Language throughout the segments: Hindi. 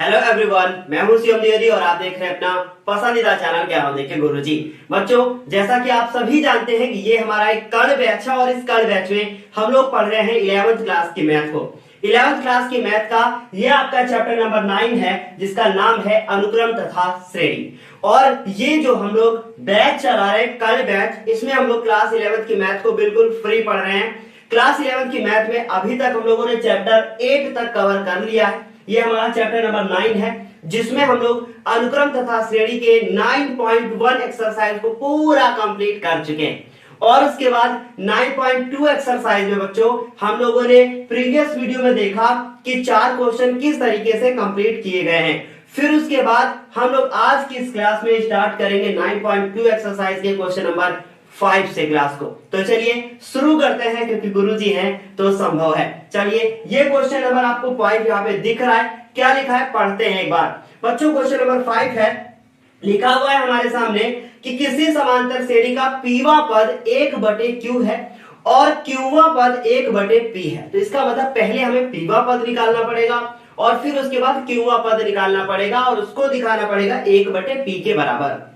हेलो एवरीवन, मैं हूं शिवम द्विवेदी और आप देख रहे हैं अपना पसंदीदा चैनल ज्ञान देखे गुरुजी। बच्चों, जैसा कि आप सभी जानते हैं कि ये हमारा एक कर्ण बैच है और इस कर्ण बैच में हम लोग पढ़ रहे हैं 11th क्लास की मैथ को। 11th क्लास की मैथ का ये आपका चैप्टर नंबर 9 है, जिसका नाम है अनुक्रम तथा श्रेणी। और ये जो हम लोग बैच चला रहे हैं कर्ण बैच, इसमें हम लोग क्लास 11th की मैथ को बिल्कुल फ्री पढ़ रहे हैं। क्लास 11th की मैथ में अभी तक हम लोगों ने चैप्टर 8 तक कवर कर लिया है। ये हमारा चैप्टर नंबर 9 है, जिसमें हम लोग अनुक्रम तथा श्रेणी के 9.1 एक्सरसाइज को पूरा कंप्लीट कर चुके हैं। और उसके बाद 9.2 एक्सरसाइज में बच्चों हम लोगों ने प्रीवियस वीडियो में देखा कि 4 क्वेश्चन किस तरीके से कंप्लीट किए गए हैं। फिर उसके बाद हम लोग आज की इस क्लास में स्टार्ट करेंगे 9.2 एक्सरसाइज के क्वेश्चन नंबर 5 से क्लास को। तो चलिए शुरू करते हैं, क्योंकि गुरुजी हैं तो संभव है। चलिए, ये क्वेश्चन नंबर आपको 5 यहाँ पे दिख रहा है। क्या लिखा है पढ़ते हैं एक बार। बच्चों, क्वेश्चन नंबर 5 है, लिखा हुआ है हमारे सामने कि किसी समांतर श्रेणी का पीवा पद 1/q है और क्यूवा पद 1/p है। तो इसका मतलब पहले हमें पीवा पद निकालना पड़ेगा और फिर उसके बाद क्यूवा पद निकालना पड़ेगा और उसको दिखाना पड़ेगा 1/p के बराबर।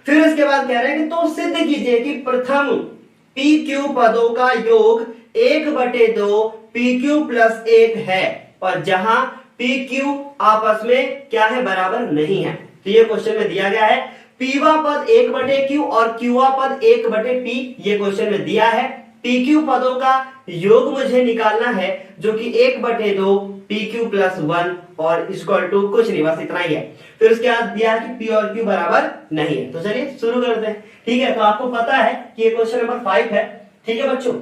फिर उसके बाद कह रहे हैं कि तो सिद्ध कीजिए कि प्रथम PQ पदों का योग 1/2 PQ + 1 है और जहां PQ आपस में क्या है, बराबर नहीं है। तो ये क्वेश्चन में दिया गया है पीवा पद 1/q और क्यूवा पद 1/p। ये क्वेश्चन में दिया है PQ पदों का योग मुझे निकालना है, जो कि 1/2 PQ + 1 और इक्वल टू कुछ नहीं, बस इतना ही है। फिर उसके बाद दिया है कि P और Q बराबर नहीं है। तो चलिए शुरू करते हैं। ठीक है, तो आपको पता है कि ये क्वेश्चन नंबर 5 है। ठीक है बच्चों,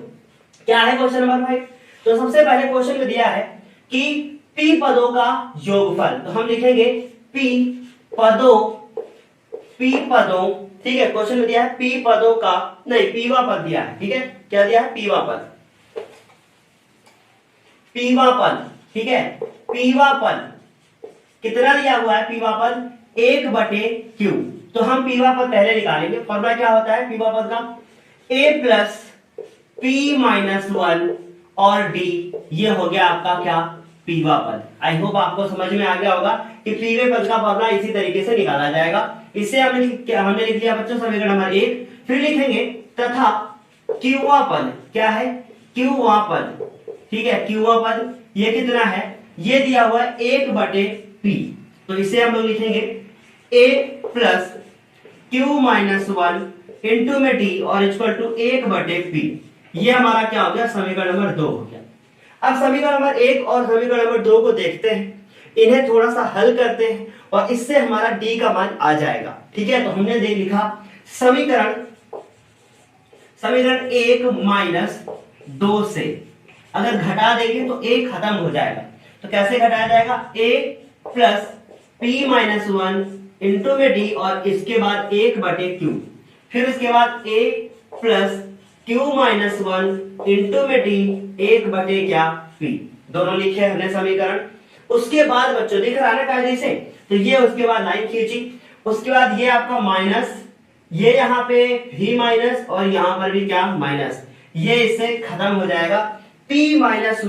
क्या है क्वेश्चन नंबर 5? तो सबसे पहले क्वेश्चन में दिया है कि P पदों का योगफल। तो हम लिखेंगे P पदों, ठीक है। क्वेश्चन में दिया है P पदों का, नहीं, पीवा पद दिया है। ठीक है, क्या दिया है? पीवा पद, ठीक है। पीवा पद कितना दिया हुआ है? पीवा पद 1/q। तो हम पीवा पद पहले निकालेंगे। फॉर्मूला क्या होता है पीवा पद का? a + p - 1 और d। ये हो गया आपका क्या? पीवा पद। आई होप आपको समझ में आ गया होगा कि पीवे पद का फॉर्मूला इसी तरीके से निकाला जाएगा। इसे हमने लिख लिया बच्चों समीकरण नंबर 1। फिर लिखेंगे तथा क्यूवा पद, क्या है? क्यूवा पद, ठीक है। क्यूवा पद ये कितना है? ये दिया हुआ है 1/p। तो इसे हम लोग लिखेंगे a + q - 1 इंटू में d और इक्वल टू 1/p। ये हमारा क्या हो गया? समीकरण नंबर 2 हो गया। अब समीकरण नंबर 1 और समीकरण नंबर 2 को देखते हैं, इन्हें थोड़ा सा हल करते हैं और इससे हमारा d का मान आ जाएगा। ठीक है, तो हमने दे लिखा समीकरण 1 - 2 से अगर घटा देंगे तो a खत्म हो जाएगा। तो कैसे घटाया जाएगा? a + p - 1 इंटू में d और इसके बाद 1/q। फिर उसके बाद a + q - 1 इंटू में d 1/p। दोनों लिखे हमने समीकरण। उसके बाद बच्चों दिख रहा है ना कायदे से, तो ये उसके बाद लाइन खींची। उसके बाद ये आपका माइनस, ये यहाँ पे भी माइनस और यहाँ पर भी क्या? माइनस। ये इससे खत्म हो जाएगा। p - 1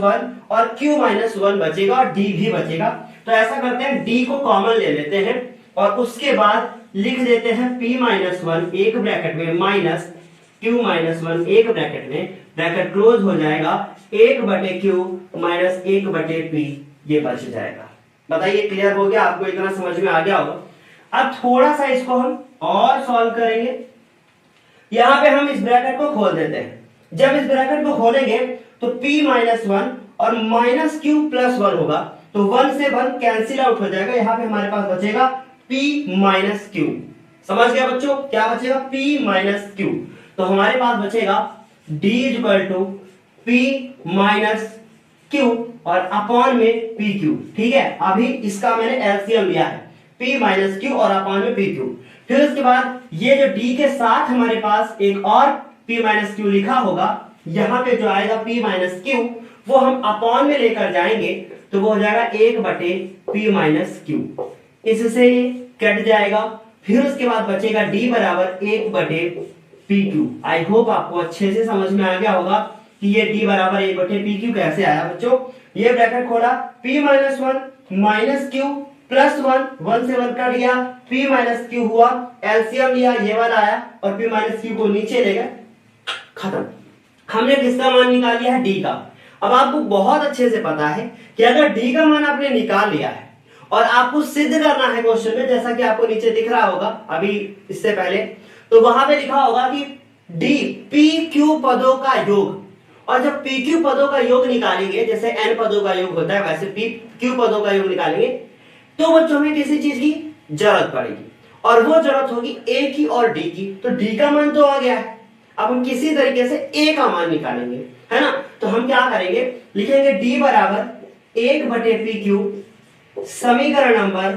और q - 1 बचेगा और d भी बचेगा। तो ऐसा करते हैं, d को कॉमन ले लेते हैं और उसके बाद लिख देते हैं p - 1 एक ब्रैकेट में माइनस q - 1 एक ब्रैकेट में, ब्रैकेट क्लोज हो जाएगा। 1/q - 1/p ये बच जाएगा। बताइए क्लियर हो गया? आपको इतना समझ में आ गया होगा। अब थोड़ा सा इसको हम और सॉल्व करेंगे। यहां पे हम इस ब्रैकेट को खोल देते हैं। जब इस ब्रैकेट को खोलेंगे तो p - 1 और -q + 1 होगा, तो 1 से 1 कैंसिल आउट हो जाएगा। यहां पे हमारे पास बचेगा p - q। समझ गया बच्चों? क्या बचेगा? p - q। तो हमारे पास बचेगा d = p - q और अपॉन में pq। ठीक है, अभी इसका मैंने एलसीएम लिया है, p - q और अपॉन में pq। फिर उसके बाद ये जो d के साथ हमारे पास एक और p - q लिखा होगा, यहां पे जो आएगा p - q वो हम अपॉन में लेकर जाएंगे, तो वो हो जाएगा 1/p - q। इससे कट जाएगा। फिर उसके बाद बचेगा d बराबर 1/pq। आई होप आपको अच्छे से समझ में आ गया होगा कि ये d बराबर 1/pq कैसे आया बच्चों। ये ब्रैकेट खोला, p - 1 - q प्लस 1 से 1 कट गया, p माइनस क्यू हुआ, एलसीएम लिया, ये वाला आया और p माइनस क्यू को नीचे ले गए, खत्म। हमने किसका मान निकाल लिया है? d का। अब आपको बहुत अच्छे से पता है कि अगर d का मान आपने निकाल लिया है और आपको सिद्ध करना है क्वेश्चन में, जैसा कि आपको नीचे दिख रहा होगा अभी इससे पहले, तो वहां पे लिखा होगा कि d p q पदों का योग, और जब p q पदों का योग निकालेंगे, जैसे n पदों का योग होता है वैसे p q पदों का योग निकालेंगे, तो बच्चों में किसी चीज की जरूरत पड़ेगी, और वो जरूरत होगी a की और d की। तो d का मान तो आ गया है, अब हम किसी तरीके से a का मान निकालेंगे, है ना। तो हम क्या करेंगे, लिखेंगे d बराबर 1/pq समीकरण नंबर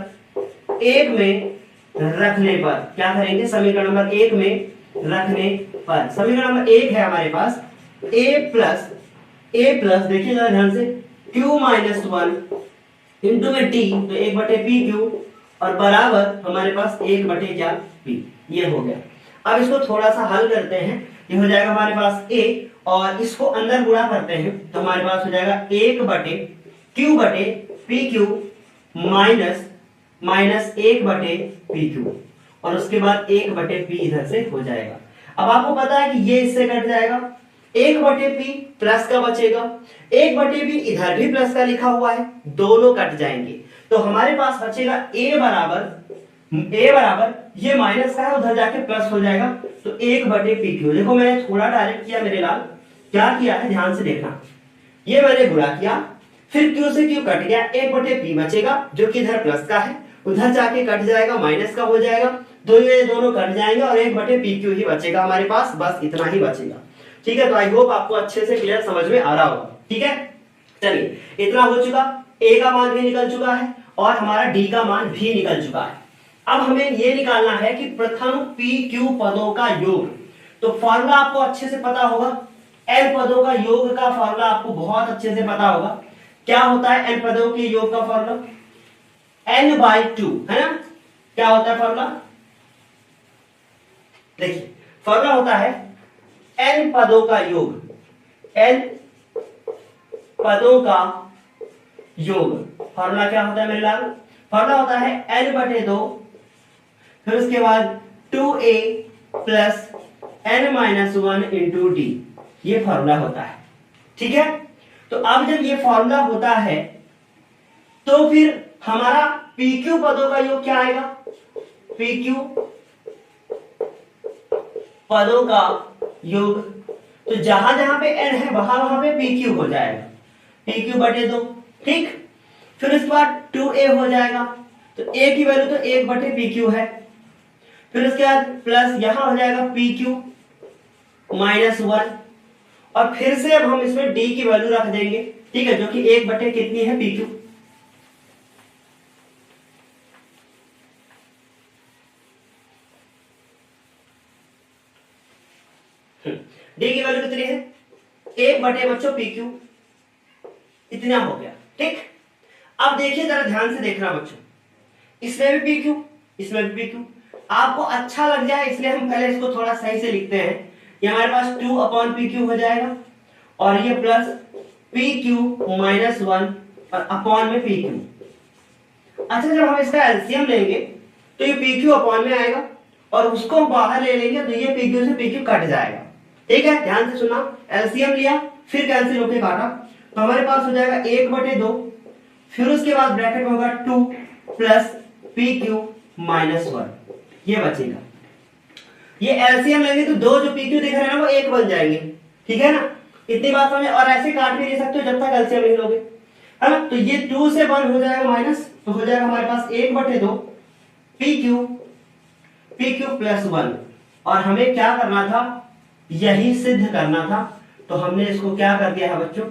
1 में रखने पर, क्या करेंगे, समीकरण नंबर 1 में रखने पर, समीकरण नंबर 1 है हमारे पास a प्लस देखिए जरा ध्यान से, q माइनस 1 इंटू में t, तो 1/pq और बराबर हमारे पास 1/p, ये हो गया। अब इसको थोड़ा सा हल करते हैं, ये हो जाएगा हमारे पास a, और इसको अंदर गुणा करते हैं तो हमारे पास हो जाएगा 1/q/pq माइनस 1/pq, और उसके बाद 1/p इधर से हो जाएगा। अब आपको पता है कि ये इससे कट जाएगा, 1/p प्लस का बचेगा, 1/p इधर भी प्लस का लिखा हुआ है, दोनों कट जाएंगे, तो हमारे पास बचेगा a बराबर ये माइनस का है, उधर जाके प्लस हो जाएगा, तो 1/pq। देखो मैंने थोड़ा डायरेक्ट किया मेरे लाल, क्या किया है ध्यान से देखना, ये मैंने गुणा किया, फिर q से q कट गया, 1/p बचेगा जो कि इधर प्लस का है, उधर जाके कट जाएगा, माइनस का हो जाएगा, ये दोनों कट जाएंगे और 1/pq ही बचेगा हमारे पास, बस इतना ही बचेगा। ठीक है, तो आई होप आपको अच्छे से क्लियर समझ में आ रहा होगा। ठीक है, चलिए इतना हो चुका, a का मान भी निकल चुका है और हमारा d का मान भी निकल चुका है। अब हमें ये निकालना है कि प्रथम pq पदों का योग। तो फॉर्मूला आपको अच्छे से पता होगा, n पदों का योग का फॉर्मूला आपको बहुत अच्छे से पता होगा। क्या होता है n पदों के योग का फॉर्मूला? n/2, है ना। क्या होता है फॉर्मूला? देखिए फॉर्मूला होता है n पदों का योग, n पदों का योग। फॉर्मूला क्या होता है मेरे लाल? फॉर्मूला होता है n/2, फिर उसके बाद 2a plus n-1 into d, ये फॉर्मूला होता है। ठीक है, तो अब जब ये फॉर्मूला होता है तो फिर हमारा pq पदों का योग क्या आएगा? pq पदों का योग, तो जहां जहां पे n है वहां पे pq हो जाएगा, pq/2। ठीक, फिर उसके बाद 2a हो जाएगा, तो a की वैल्यू तो 1/pq है, फिर उसके बाद प्लस यहां हो जाएगा pq -1, और फिर से अब हम इसमें d की वैल्यू रख देंगे, ठीक है, जो कि 1/ कितनी है pq, d की वैल्यू कितनी है? 1/ बच्चों pq, इतना हो गया। ठीक, अब देखिए जरा ध्यान से देखना बच्चों, इसमें भी pq, इसमें भी pq। आपको अच्छा लग जाए इसलिए हम पहले इसको थोड़ा सही से लिखते हैं। ये हमारे पास 2/pq हो जाएगा, और ये प्लस pq -1 और अपॉन में pq। अच्छा, जब हम इसका एलसीएम लेंगे तो ये pq अपॉन में आएगा, और उसको हम बाहर ले लेंगे तो ये pq से pq कट जाएगा। ठीक है, ध्यान से सुना, एलसीएम लिया फिर कैंसिल होके काटा, तो हमारे पास हो जाएगा 1/2, फिर उसके बाद ब्रैकेट में होगा 2 प्लस pq -1, ये बचेगा। ये एलसीएम लेंगे तो दो जो pq दिख रहे हैं ना वो एक बन जाएंगे। ठीक है ना, इतनी बात समझे, और ऐसे काट भी नहीं सकते हो जब तक एलसीएम नहीं लोगे, है ना। तो ये 2 से 1 हो जाएगा माइनस, तो हो जाएगा हमारे पास 1/2 pq +1, और हमें क्या करना था, यही सिद्ध करना था, तो हमने इसको क्या कर दिया है बच्चों,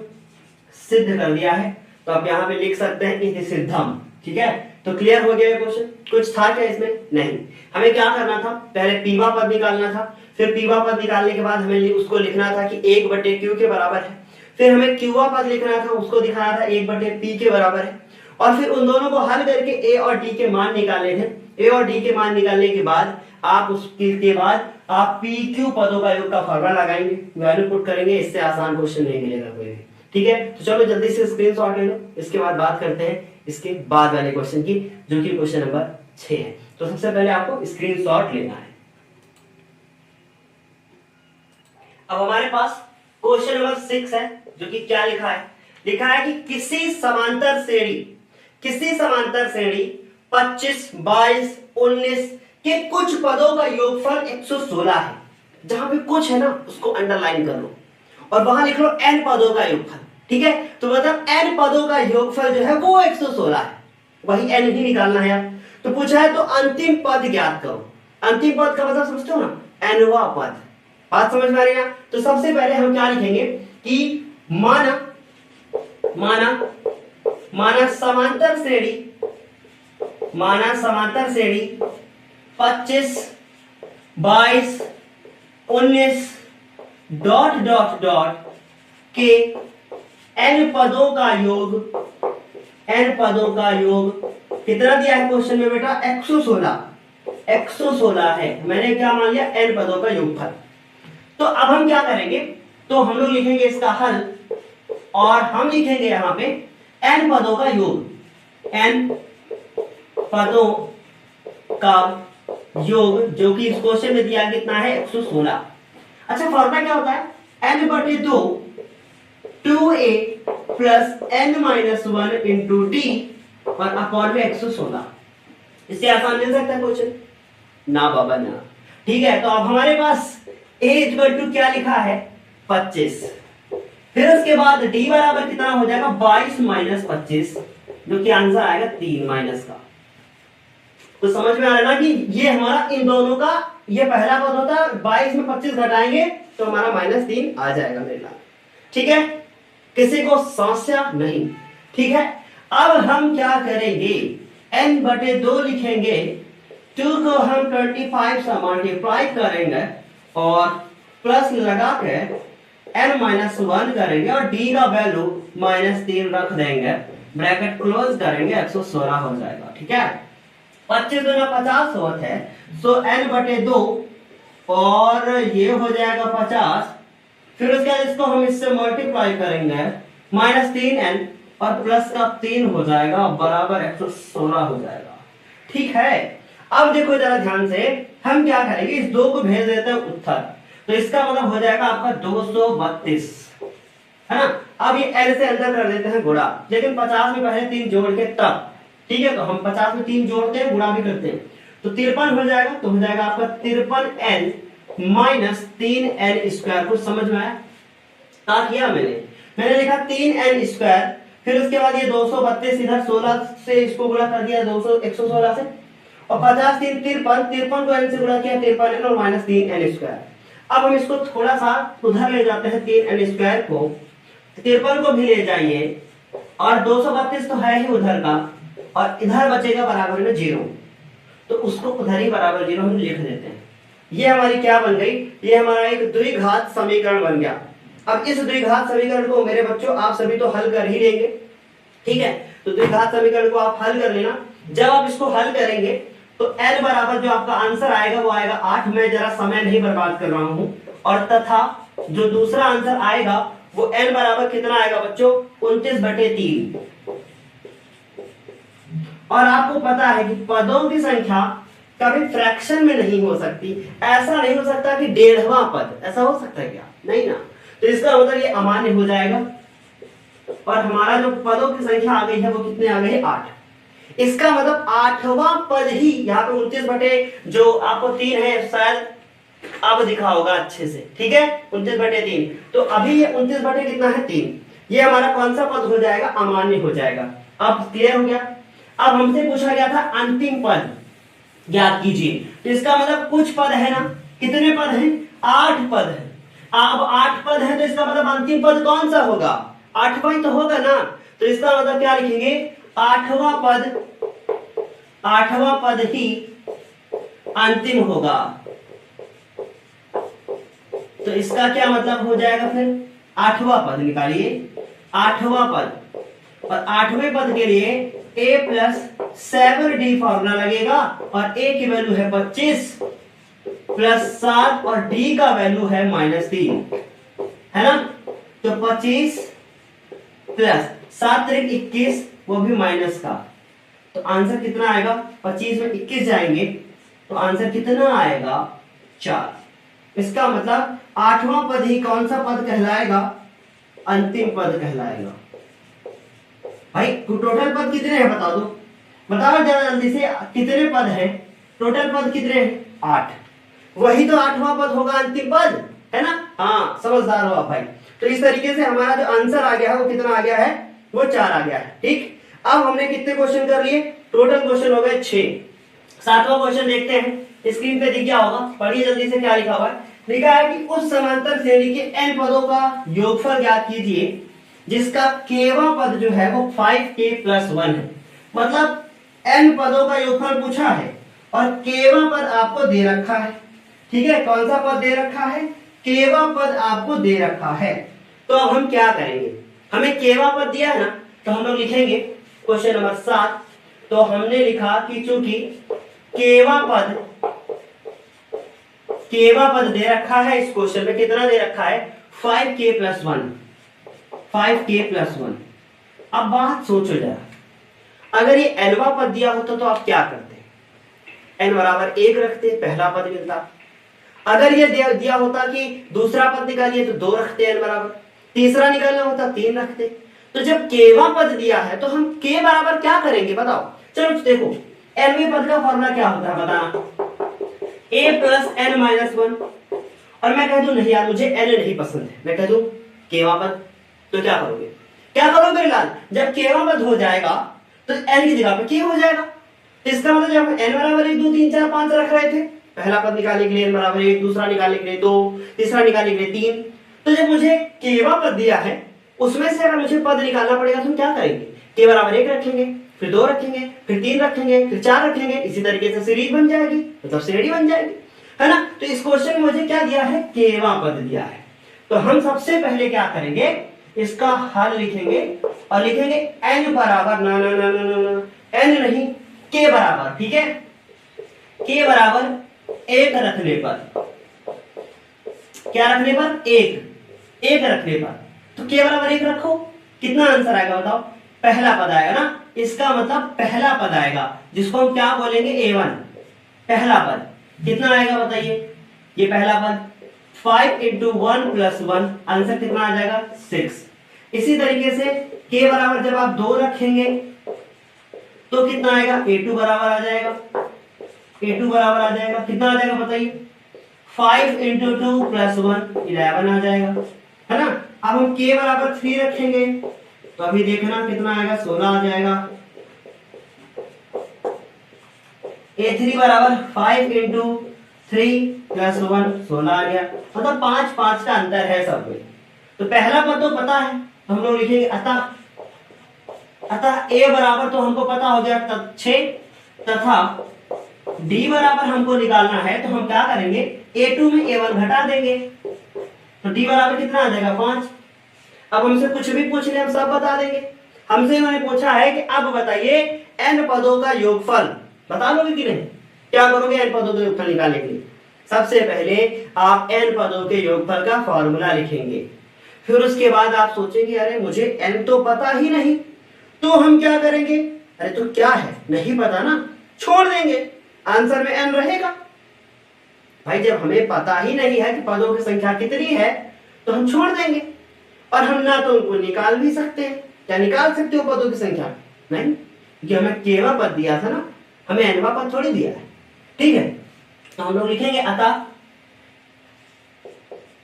सिद्ध कर दिया है। तो आप यहाँ पे लिख सकते हैं इति सिद्धम। ठीक है, तो क्लियर हो गया क्वेश्चन, कुछ था क्या इसमें? नहीं। हमें क्या करना था, पहले पीवा पद निकालना था, फिर पीवा पद निकालने के बाद हमें उसको लिखना था कि 1/q के बराबर है, फिर हमें क्यूवा पद लिखना था, उसको दिखाना था 1/p के बराबर है, और फिर उन दोनों को हल करके a और d के मान निकालने थे। a और d के मान निकालने के बाद आप pq पदों का योग का फॉर्मूला लगाएंगे, वैल्यू पुट करेंगे, इससे आसान क्वेश्चन नहीं मिलेगा कोई भी। ठीक है, तो चलो जल्दी से स्क्रीनशॉट ले लो, इसके बाद बात करते हैं इसके बाद वाले क्वेश्चन की, जो कि क्वेश्चन नंबर 6 है। तो सबसे पहले आपको स्क्रीनशॉट लेना है। अब हमारे पास क्वेश्चन नंबर 6 है, जो कि क्या लिखा है, लिखा है कि किसी समांतर श्रेणी 25, 22, 19 के कुछ पदों का योगफल 116 है। जहां पे कुछ है ना उसको अंडरलाइन कर लो और वहां लिख लो n पदों का योगफल। ठीक है, तो मतलब n पदों का योगफल जो है वो 116 है, वही n ही निकालना है। अब तो पूछा है तो अंतिम पद ज्ञात करो। अंतिम पद का मतलब समझते हो ना, nवां पद। बात समझ में आ रही है ना? तो सबसे पहले हम क्या लिखेंगे कि माना समांतर श्रेणी 25, 22, 19 डॉट डॉट डॉट के n पदों का योग कितना दिया है क्वेश्चन में बेटा? 116 है। मैंने क्या मान लिया? n पदों का योगफल। तो अब हम क्या करेंगे, तो हम लोग लिखेंगे इसका हल और हम लिखेंगे यहां पे n पदों का योग, n पदों का योग, जो कि इस क्वेश्चन में दिया कितना है? 116। अच्छा, फॉर्मूला क्या होता है? n/2 2a plus n-1 into D और अपॉन में 116। इससे आसान मिल सकता है क्वेश्चन? ना बाबा ना। ठीक है, तो अब हमारे पास a = क्या लिखा है? 25। फिर उसके बाद d बराबर कितना हो जाएगा? 22 माइनस 25, जो कि आंसर आएगा 3 माइनस का। तो समझ में आ रहा है ना कि ये हमारा इन दोनों का ये पहला पद होता है, 22 में 25 घटाएंगे तो हमारा -3 आ जाएगा मेरे लाल। ठीक है, किसी को समस्या नहीं? ठीक है, अब हम क्या करेंगे? n/2 लिखेंगे, 2 को हम 25 से मल्टीप्लाई करेंगे और प्लस लगा के n-1 करेंगे और d का वैल्यू -3 रख देंगे, ब्रैकेट क्लोज करेंगे, 116 हो जाएगा। ठीक है, 25 दूना 50 होता है, सो n/2 और ये हो जाएगा 50। फिर उसके बाद इसको हम इससे मल्टीप्लाई करेंगे, -3n और प्लस का 3 हो जाएगा बराबर 116 हो जाएगा। ठीक है, अब देखो जरा ध्यान से, हम क्या करेंगे? इस 2 को भेज देते हैं उत्तर, तो इसका मतलब हो जाएगा आपका 232, है ना? अब ये l से अंदर कर देते हैं गुणा, लेकिन 50 में पहले 3 जोड़ के तब। ठीक है, तो हम 50 में 3 जोड़ते हैं, गुणा भी करते हैं, तो 53 हो जाएगा। तो हो जाएगा आपका 53n माइनस 3n²। कुछ समझ में आया? क्या किया मैंने लिखा 3n स्क्वायर, फिर उसके बाद ये 232 इधर 16 से इसको गुणा कर दिया 116 से, और 50 3 53 को n से गुणा किया 53n और -3n²। अब हम इसको थोड़ा सा उधर ले जाते हैं, 3n² को 53 को भी ले जाइए और 232 तो है ही उधर का, और इधर बचेगा बराबर में 0, तो उसको उधर ही बराबर 0 हम लिख देते हैं। ये हमारी क्या बन गई? ये हमारा एक द्विघात समीकरण बन गया। अब इस द्विघात समीकरण को मेरे बच्चों आप सभी तो हल कर ही लेंगे। ठीक है, तो द्विघात समीकरण को आप हल कर लेना। जब आप इसको हल करेंगे तो n बराबर जो आपका आंसर आएगा वो आएगा 8। मैं जरा समय नहीं बर्बाद कर रहा हूं, और तथा जो दूसरा आंसर आएगा वो n बराबर कितना आएगा बच्चों? 29/3। और आपको पता है कि पदों की संख्या कभी फ्रैक्शन में नहीं हो सकती। ऐसा नहीं हो सकता कि 1.5वां पद, ऐसा हो सकता है क्या? नहीं ना। तो इसका मतलब ये अमान्य हो जाएगा, और हमारा जो पदों की संख्या आ गई है वो कितने आ गए? 8। इसका मतलब 8वां पद ही यहाँ पे 29 जो आपको 3 है, शायद अब दिखा होगा अच्छे से। ठीक है, 29/3। तो अभी ये 29 कितना है? 3। ये हमारा कौन सा पद हो जाएगा? अमान्य हो जाएगा। अब क्लियर हो गया? अब हमसे पूछा गया था अंतिम पद ज्ञात कीजिए, तो इसका मतलब कुछ पद है ना? कितने पद हैं? 8 पद है। अब 8 पद है तो इसका मतलब अंतिम पद कौन सा होगा? 8वां ही तो होगा ना। तो इसका मतलब क्या लिखेंगे? 8वां पद ही अंतिम होगा। तो इसका क्या मतलब हो जाएगा? फिर 8वां पद निकालिए, 8वां पद, और 8वें पद के लिए a+7d फॉर्मूला लगेगा, और a की वैल्यू है 25 + 7 और d का वैल्यू है -3, है ना? तो 25 + 7 × 21 वो भी माइनस का, तो आंसर कितना आएगा? 25 में 21 जाएंगे तो आंसर कितना आएगा? 4। इसका मतलब 8वां पद ही कौन सा पद कहलाएगा? अंतिम पद कहलाएगा। भाई टोटल पद कितने हैं बता दो, बताओ जरा जल्दी से, कितने पद हैं? टोटल पद कितने हैं? 8। वही तो 8वां पद होगा अंतिम पद, है ना? हाँ, समझदार हो आप भाई। तो इस तरीके से हमारा जो आंसर आ गया है वो कितना आ गया है? वो 4 आ गया है। ठीक, अब हमने कितने क्वेश्चन कर लिए? टोटल क्वेश्चन हो गए 6। 7वां क्वेश्चन देखते हैं, स्क्रीन पे दिख गया होगा, पढ़िए जल्दी से क्या लिखा हुआ है। लिखा है कि उस समांतर श्रेणी के n पदों का योगफल ज्ञात कीजिए जिसका केवां पद जो है वो 5k+1 है। मतलब n पदों का योगफल पूछा है और केवां पद आपको दे रखा है। ठीक है, कौन सा पद दे रखा है? केवां पद आपको दे रखा है। तो अब हम क्या करेंगे? हमें केवां पद दिया है ना, तो हम लोग लिखेंगे क्वेश्चन नंबर 7। तो हमने लिखा कि चूंकि केवां पद दे रखा है, इस क्वेश्चन में कितना दे रखा है? 5k+1। 5k+1। अब बात सोचो जरा, अगर ये nवां पद दिया होता तो आप क्या करते? n बराबर 1 रखते, पहला पद मिलता। अगर ये दिया होता कि दूसरा पद निकालिए तो 2 रखते, n बराबर। तीसरा निकालना होता 3 रखते। तो जब केवां पद दिया है तो हम k बराबर क्या करेंगे बताओ? चलो देखो, nवें पद का फॉर्मूला क्या होता है बताना? a+n-1। और मैं कह दूं नहीं यार मुझे n नहीं पसंद है, मैं कह दूं केवां पद, तो क्या करोगे? क्या करोगे लाल? जब केवां पद हो जाएगा तो n की जगह पे k हो जाएगा। तो इसका मतलब जब n बराबर 1 2 3 4 5 रख रहे थे, पहला पद निकालने के लिए n बराबर 1, दूसरा निकालने के लिए 2, तीसरा निकालने के लिए 3, तो जब मुझे केवां पद दिया है उसमें से अगर मुझे पद निकालना पड़ेगा तो हम क्या करेंगे? k बराबर 1 रखेंगे, फिर 2 रखेंगे, फिर 3 रखेंगे, फिर 4 रखेंगे, इसी तरीके से सीरीज बन जाएगी, मतलब श्रेणी बन जाएगी, है ना? तो इस क्वेश्चन में मुझे क्या दिया है? केवां पद दिया है। तो हम सबसे पहले क्या करेंगे? इसका हल लिखेंगे और लिखेंगे n बराबर ना ना ना ना ना n नहीं, k बराबर, ठीक है, k बराबर 1 रखने पर, क्या रखने पर? 1 रखने पर। तो k बराबर 1 रखो, कितना आंसर आएगा बताओ? पहला पद आएगा ना, इसका मतलब पहला पद आएगा जिसको हम क्या बोलेंगे? a1, पहला पद। कितना आएगा बताइए? ये पहला पद 5 × 1 + 1, आंसर कितना आ जाएगा? 6। इसी तरीके से k बराबर जब आप 2 रखेंगे तो कितना आएगा? a2 बराबर आ जाएगा, a2 बराबर आ जाएगा, कितना आ जाएगा बताइए? 5 × 2 + 1 11 आ जाएगा, है ना? अब हम k बराबर 3 रखेंगे तो अभी देखना कितना आएगा? 16 आ जाएगा। a3 बराबर 5 × 3 + 1 16 आ गया, मतलब 5 5 का अंतर है सब में। तो पहला पद तो पता है, तो हम लोग लिखेंगे अतः a बराबर तो हमको पता हो गया 6, तथा d बराबर हमको निकालना है तो हम क्या करेंगे? a2 में a1 घटा देंगे, तो d बराबर कितना आ जाएगा? 5। अब हमसे कुछ भी पूछ ले हम सब बता देंगे। हमसे इन्होंने पूछा है कि अब बताइए n पदों का योगफल, बता लोगे कि नहीं? क्या करोगे n पदों का योगफल निकालने के लिए? सबसे पहले आप n पदों के योगफल का फॉर्मूला लिखेंगे, फिर उसके बाद आप सोचेंगे अरे मुझे n तो पता ही नहीं, तो हम क्या करेंगे? अरे तो क्या है, नहीं पता ना, छोड़ देंगे, आंसर में n रहेगा। भाई जब हमें पता ही नहीं है कि पदों की संख्या कितनी है तो हम छोड़ देंगे, और हम ना तो उनको निकाल भी सकते हैं। क्या निकाल सकते हो पदों की संख्या? नहीं, क्योंकि हमें केवां पद दिया था ना, हमें nवां पद थोड़ी दिया है। ठीक है, तो हम लोग लिखेंगे अतः,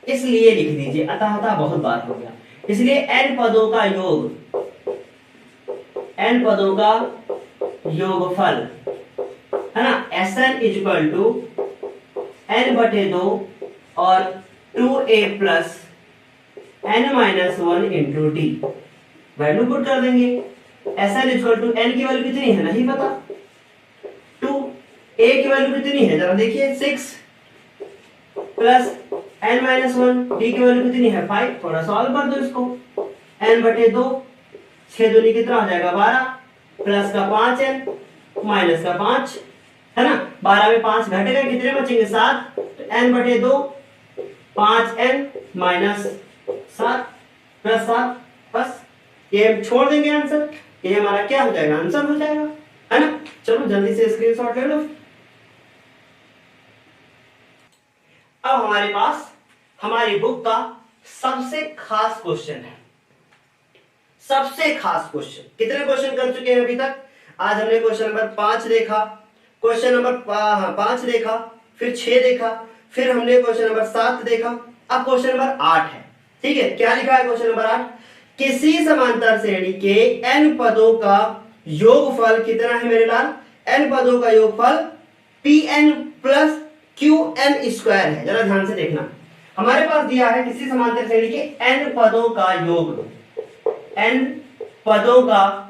इसलिए लिख दीजिए अतः बहुत बात हो गया, इसलिए n पदों का योग, n पदों का योगफल, है ना, Sn = n/2 और 2a + n-1 × d, value put कर देंगे। Sn = n की वैल्यू कितनी है नहीं पता, 2, a की वैल्यू कितनी है जरा देखिए 6 + n-1, d की वैल्यू कितनी है 5, थोड़ा सॉल्व कर दो इसको, n/2, 6 दूनी कितना हो जाएगा 12, प्लस का 5n माइनस का 5, है ना, 12 में 5 घट गए, कितने बचेंगे 7, तो n/2 5n - 7 + 7, बस ये छोड़ देंगे आंसर, ये हमारा क्या हो जाएगा, आंसर हो जाएगा, है ना। चलो जल्दी से स्क्रीनशॉट ले लो। अब हमारे पास हमारी बुक का सबसे खास क्वेश्चन है, सबसे खास क्वेश्चन। कितने क्वेश्चन कर चुके हैं अभी तक? आज हमने क्वेश्चन नंबर 5 देखा, क्वेश्चन नंबर 5 देखा, फिर 6 देखा, फिर हमने क्वेश्चन नंबर 7 देखा, अब क्वेश्चन नंबर 8 है। ठीक है, क्या लिखा है क्वेश्चन नंबर 8? किसी समांतर श्रेणी के n पदों का योगफल कितना है मेरे लाल? n पदों का योगफल pn प्लस qn स्क्वायर है। जरा ध्यान से देखना, हमारे पास दिया है किसी समांतर श्रेणी के n पदों का योग, n पदों का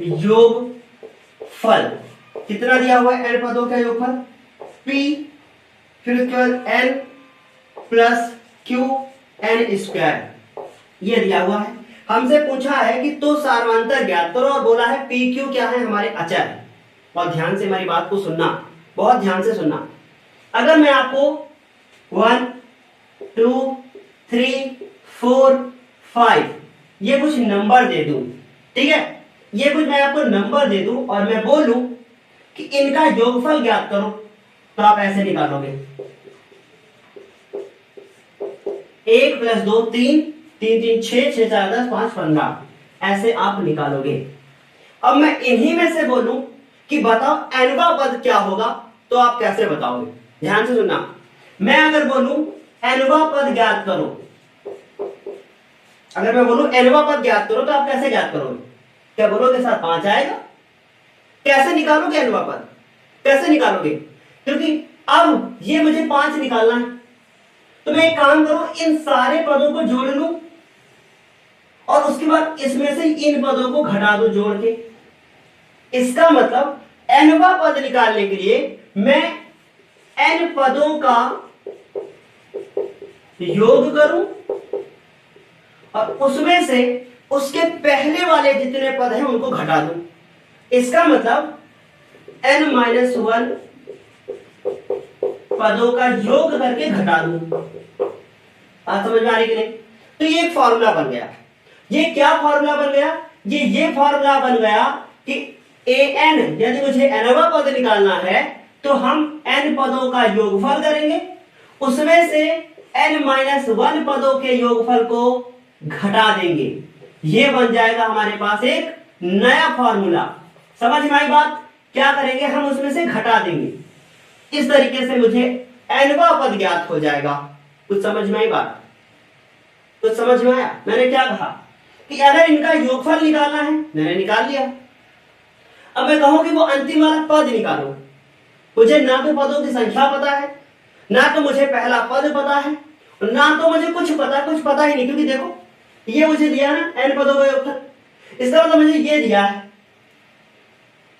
योगफल कितना दिया हुआ है? n पदों का योगफल p, फिर उसके बाद n प्लस qn स्क्वायर, ये दिया हुआ है। हमसे पूछा है कि तो सार्वंतर ज्ञात करो, और बोला है पी क्यू क्या है? हमारे अचर। बहुत ध्यान से हमारी बात को सुनना, बहुत ध्यान से सुनना। अगर मैं आपको 1 2 3 4 5 ये कुछ नंबर दे दूं, ठीक है, ये कुछ मैं आपको नंबर दे दूं और मैं बोलूं कि इनका योगफल ज्ञात करो, तो आप ऐसे निकालोगे 1 + 2 3, 3 3 6, 6 4 10, 5 15, ऐसे आप निकालोगे। अब मैं इन्हीं में से बोलूं कि बताओ nवा पद क्या होगा, तो आप कैसे बताओगे? ध्यान से सुनना, मैं अगर बोलूं nवा पद ज्ञात करो, अगर मैं बोलूं nवा पद ज्ञात करो, तो आप कैसे ज्ञात करोगे? क्या बोलोगे सर 5 आएगा? कैसे निकालोगे nवा पद, कैसे निकालोगे? क्योंकि अब ये मुझे 5 निकालना है, तो मैं एक काम करूं, इन सारे पदों को जोड़ लूं और उसके बाद इसमें से इन पदों को घटा दूं जोड़ के। इसका मतलब nवा पद निकालने के लिए मैं n पदों का योग करूं और उसमें से उसके पहले वाले जितने पद हैं उनको घटा दूं। इसका मतलब n-1 पदों का योग करके घटा दूं। बात समझ में आ रही कि नहीं? तो ये एक फॉर्मूला बन गया। ये क्या फॉर्मूला बन गया? ये फॉर्मूला बन गया कि an, यदि मुझे nवा पद निकालना है तो हम n पदों का योगफल करेंगे, उसमें से n-1 पदों के योगफल को घटा देंगे। ये बन जाएगा हमारे पास एक नया फॉर्मूला। समझ में आई बात? क्या करेंगे हम? उसमें से घटा देंगे। इस तरीके से मुझे nवा पद ज्ञात हो जाएगा। कुछ समझ में आई बात? कुछ समझ में आया? मैंने क्या कहा कि अगर इनका योगफल निकालना है, मैंने निकाल लिया। अब मैं कहूं कि वो अंतिम वाला पद निकालो, मुझे ना तो पदों की संख्या पता है, ना तो मुझे पहला पद पता है, ना तो मुझे कुछ पता ही नहीं। क्योंकि देखो ये मुझे दिया ना n पदों का योगफल, इसका मतलब मुझे ये दिया है,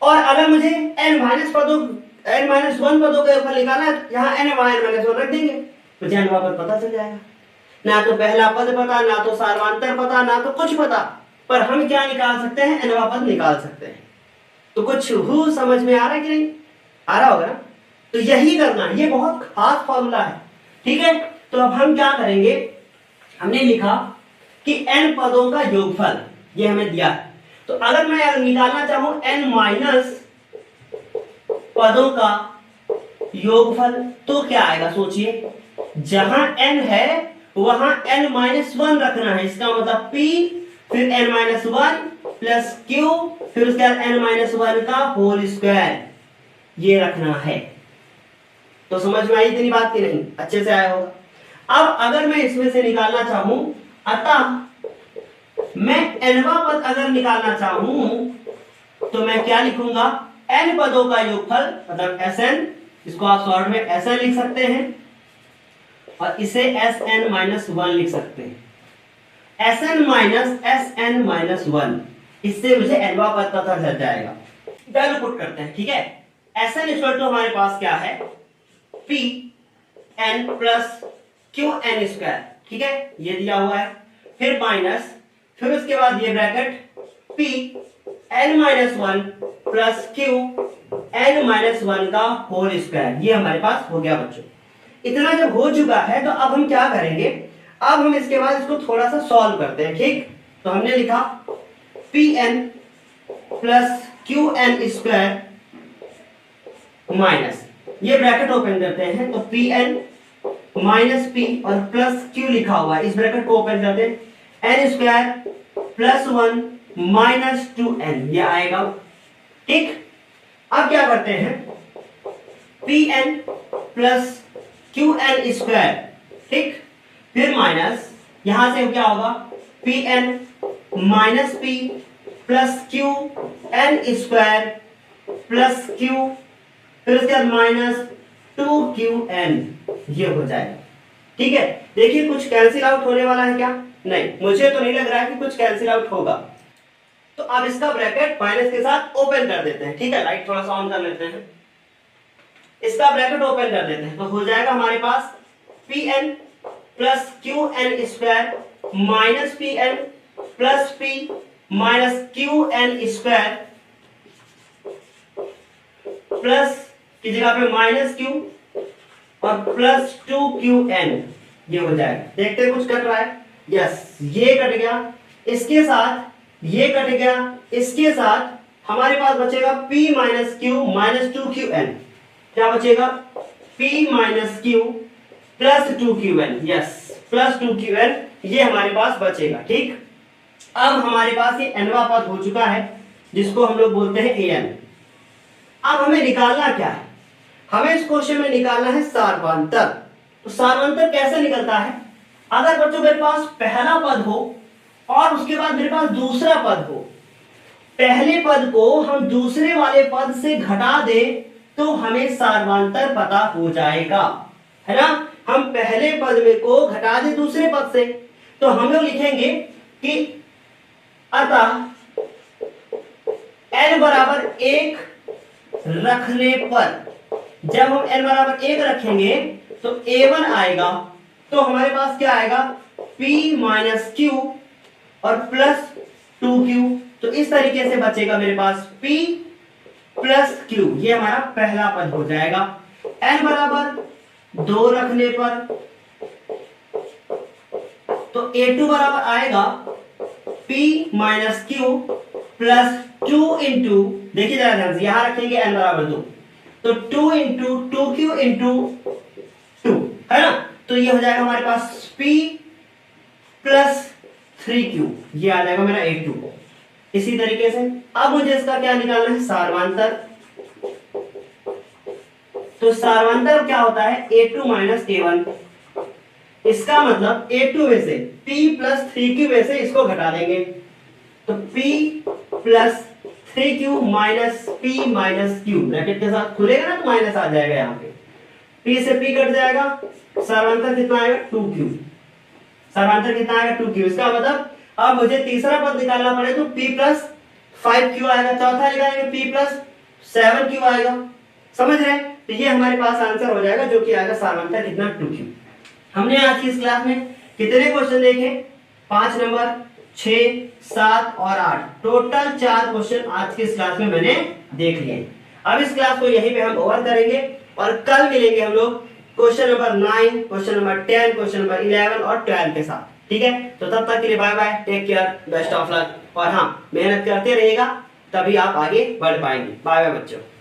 और अगर मुझे n-1 पदों का योगफल निकालना है, यहाँ n-1 रख देंगे, मुझे nवा पद पता चल जाएगा। ना तो पहला पद पता, ना तो सार्वंतर पता, ना तो कुछ पता, पर हम क्या निकाल सकते हैं? nवा पद निकाल सकते हैं। तो कुछ समझ में आ रहा है कि नहीं आ रहा होगा ना? तो यही करना, ये बहुत खास फॉर्मूला है। ठीक है, तो अब हम क्या करेंगे? हमने लिखा कि n पदों का योगफल ये हमें दिया है, तो अगर मैं निकालना चाहूं n- पदों का योगफल तो क्या आएगा? सोचिए, जहां n है वहां n-1 रखना है। इसका मतलब p, फिर n-1 प्लस q, फिर उसके बाद n-1 का होल स्क्वायर, ये रखना है। तो समझ में आई इतनी बात की नहीं? अच्छे से आया होगा। अब अगर मैं इसमें से निकालना चाहूं, अतः मैं nवा पद अगर निकालना चाहूं तो मैं क्या लिखूंगा? n पदों का योगफल मतलब Sn, इसको आप शॉर्ट में Sn लिख सकते हैं और इसे Sn-1 लिख सकते हैं। Sn-1, इससे मुझे nवा पद पता चल जाएगा। वैल्यू पुट करते हैं, ठीक है। Sn इक्वल टू हमारे पास क्या है? Pn प्लस Qn स्क्वायर, ठीक है, ये दिया हुआ है, फिर माइनस, फिर उसके बाद ये ब्रैकेट Pn-1 प्लस Qn-1 का होल स्क्वायर, ये हमारे पास हो गया बच्चों। इतना जब हो चुका है तो अब हम क्या करेंगे? अब हम इसके बाद इसको थोड़ा सा सॉल्व करते हैं, ठीक। तो हमने लिखा Pn plus Q N square minus, ये ब्रैकेट ओपन करते हैं तो पी एन माइनस पी और प्लस क्यू लिखा हुआ है, इस ब्रैकेट को ओपन करते हैं, N square plus 1 minus 2n ये आएगा। ठीक, अब क्या करते हैं, P N plus Q N square, ठीक, फिर माइनस, यहां से क्या होगा, P N minus P plus Q N square plus Q, फिर उसके बाद माइनस 2qn ये हो जाएगा। ठीक है, देखिए कुछ कैंसिल आउट होने वाला है क्या, नहीं, मुझे तो नहीं लग रहा है कि कुछ कैंसिल आउट होगा। तो अब इसका ब्रैकेट माइनस के साथ ओपन कर देते हैं। ठीक है, लाइट थोड़ा सा ऑन कर लेते हैं, इसका ब्रैकेट ओपन कर देते हैं तो हो जाएगा हमारे पास P N plus Q N square minus P N plus P minus Q N square plus की जगह पे माइनस क्यू और प्लस 2qn ये हो जाएगा। देखते हैं कुछ कट रहा है, यस ये कट गया, इसके साथ ये कट गया, इसके साथ हमारे पास बचेगा p minus Q minus 2qn, क्या बचेगा, p minus Q plus 2qn, yes plus 2qn ये हमारे पास बचेगा। ठीक, अब हमारे पास ये nवां पद हो चुका है जिसको हम लोग बोलते हैं an। अब हमें निकालना क्या है, हमें इस क्वेश्चन में निकालना है सार्वंतर। तो सार्वंतर कैसे निकलता है, अगर बच्चों मेरे पास पहला पद हो और उसके बाद मेरे पास दूसरा पद हो, पहले पद को हम दूसरे वाले पद से घटा दे तो हमें सार्वंतर पता हो जाएगा, है ना। हम पहले पद में को घटा दे दूसरे पद से तो हम लोग लिखेंगे कि अतः n बराबर 1 रखने पर, जब हम n बराबर 1 रखेंगे तो a1 आएगा, तो हमारे पास क्या आएगा, p माइनस क्यू और प्लस 2q, तो इस तरीके से बचेगा मेरे पास p प्लस q, ये हमारा पहला पद हो जाएगा। n बराबर 2 रखने पर तो a2 बराबर आएगा p minus Q plus 2 into, देखिए जरा ध्यान से, यहां रखेंगे n बराबर 2 तो 2 इंटू 2q इंटू 2, है ना, तो ये हो जाएगा हमारे पास p प्लस 3q, ये आ जाएगा मेरा a2। इसी तरीके से अब मुझे इसका क्या निकालना है, सार्वंतर। तो सार्वंतर क्या होता है, a2 माइनस a1, इसका मतलब a2 में से p प्लस 3q में से इसको घटा देंगे तो p plus 3q minus p minus q, bracket के साथ खुलेगा ना तो माइनस आ जाएगा, यहाँ पे p से p कट जाएगा, सार्वंतर कितना आएगा 2q, सार्वंतर कितना आएगा 2q। इसका मतलब अब मुझे तीसरा पद निकालना पड़े तो p प्लस 5q आएगा, चौथा निकालेंगे p प्लस 7q आएगा, समझ रहे हैं। तो ये हमारे पास आंसर हो जाएगा जो कि आएगा सार्वंतर कितना 2q। हमने आज की इस क्लास में कितने क्वेश्चन देखे, 5 नंबर, 6, 7 और 8, टोटल 4 क्वेश्चन आज की इस क्लास में मैंने देख लिए। अब इस क्लास को यहीं पे हम ओवर करेंगे और कल मिलेंगे हम लोग question number 9, question number 10, question number 11 और 12 के साथ। ठीक है, तो तब तक के लिए bye bye, take care, best of luck, और हाँ मेहनत करते रहिएगा तभी आप आगे बढ़ पाएंगे। बाय बाय बच्चों।